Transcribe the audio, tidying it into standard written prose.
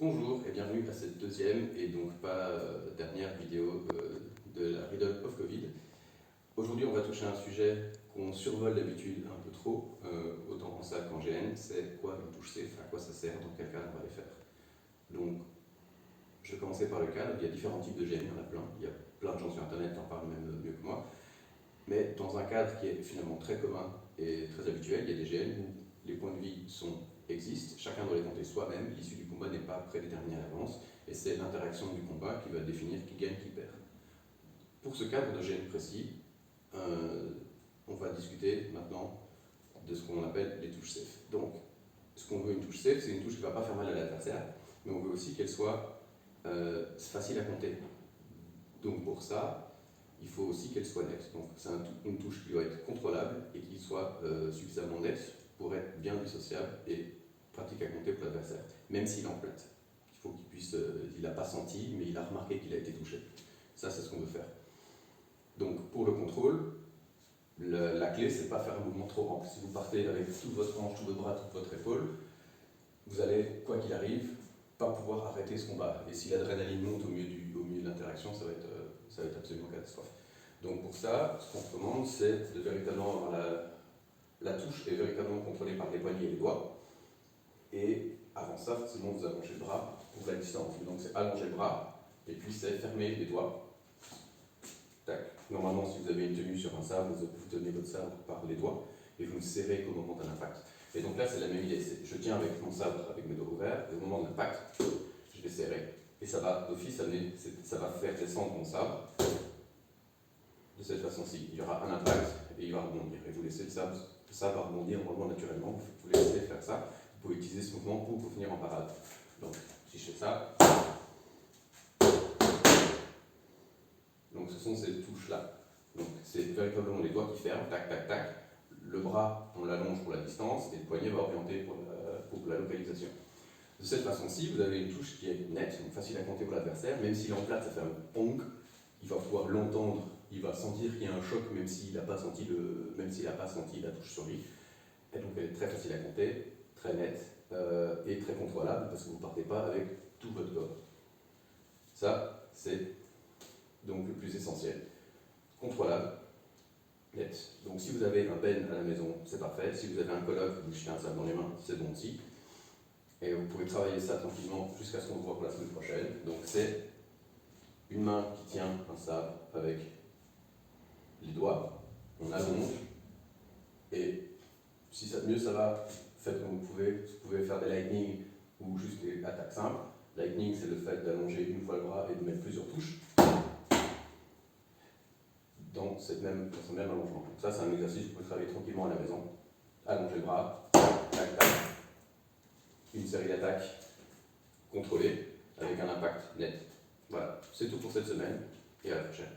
Bonjour et bienvenue à cette deuxième et donc pas dernière vidéo de la Riddle of Covid. Aujourd'hui on va toucher à un sujet qu'on survole d'habitude un peu trop, autant en salle qu'en GN, c'est quoi une touche safe, à quoi ça sert, dans quel cadre on va les faire. Donc je vais commencer par le cadre, il y a différents types de GN, il y en a plein, il y a plein de gens sur internet qui en parlent même mieux que moi, mais dans un cadre qui est finalement très commun et très habituel, il y a des GN où les points de vie existent, chacun doit les compter soi-même, l'issue du combat n'est pas prédéterminée à l'avance, et c'est l'interaction du combat qui va définir qui gagne, qui perd. Pour ce cadre de GN précis, on va discuter maintenant de ce qu'on appelle les touches safe. Donc, ce qu'on veut une touche safe, c'est une touche qui ne va pas faire mal à l'adversaire, mais on veut aussi qu'elle soit facile à compter. Donc pour ça, il faut aussi qu'elle soit nette. Donc c'est une touche qui doit être contrôlable et qui soit suffisamment nette pour être bien dissociable et pratique à compter pour l'adversaire, même s'il est en plate. Il faut qu'il puisse, il n'a pas senti, mais il a remarqué qu'il a été touché. Ça, c'est ce qu'on veut faire. Donc pour le contrôle, la clé, c'est de ne pas faire un mouvement trop ample. Si vous partez avec toute votre hanche, tout votre bras, toute votre épaule, vous allez, quoi qu'il arrive, pas pouvoir arrêter ce combat. Et si l'adrénaline monte au milieu de l'interaction, ça va être absolument catastrophe. Donc pour ça, ce qu'on recommande, c'est de véritablement avoir la touche est véritablement contrôlée par les poignets et les doigts. Et avant ça, forcément, vous allongez le bras pour la distance. Donc c'est allonger le bras, et puis c'est fermer les doigts. Tac. Normalement, si vous avez une tenue sur un sabre, vous tenez votre sabre par les doigts, et vous ne serrez qu'au moment d'un impact. Et donc là, c'est la même idée. Je tiens avec mon sabre, avec mes doigts ouverts, et au moment de l'impact, je vais serrer. Et ça va d'office amener, ça va faire descendre mon sabre de cette façon-ci. Il y aura un impact et il va rebondir. Et vous laissez le sabre va rebondir normalement naturellement. Vous laissez faire ça. Vous pouvez utiliser ce mouvement pour vous finir en parade. Donc, si je fais ça, donc ce sont ces touches-là. Donc, c'est véritablement les doigts qui ferment, tac, tac, tac. Le bras, on l'allonge pour la distance et le poignet va orienter pour la localisation. De cette façon-ci, vous avez une touche qui est nette, donc facile à compter pour l'adversaire. Même s'il est en plate, ça fait un pong. Il va pouvoir l'entendre, il va sentir qu'il y a un choc, même s'il n'a pas senti la touche sur lui. Et donc elle est très facile à compter, très nette et très contrôlable parce que vous ne partez pas avec tout votre corps. Ça, c'est donc le plus essentiel. Contrôlable, net. Donc si vous avez un Ben à la maison, c'est parfait. Si vous avez un coloc, vous jetez un sabre dans les mains, c'est bon aussi. Et vous pouvez travailler ça tranquillement jusqu'à ce qu'on se voit pour la semaine prochaine. Donc c'est une main qui tient un sabre avec les doigts, on allonge, et si mieux ça va, faites comme vous pouvez faire des lightning ou juste des attaques simples. Lightning, c'est le fait d'allonger une fois le bras et de mettre plusieurs touches dans ce même allongement. Donc ça, c'est un exercice que vous pouvez travailler tranquillement à la maison. Allongez le bras, tac, tac, une série d'attaques contrôlées avec un impact net. Voilà, c'est tout pour cette semaine et à la prochaine.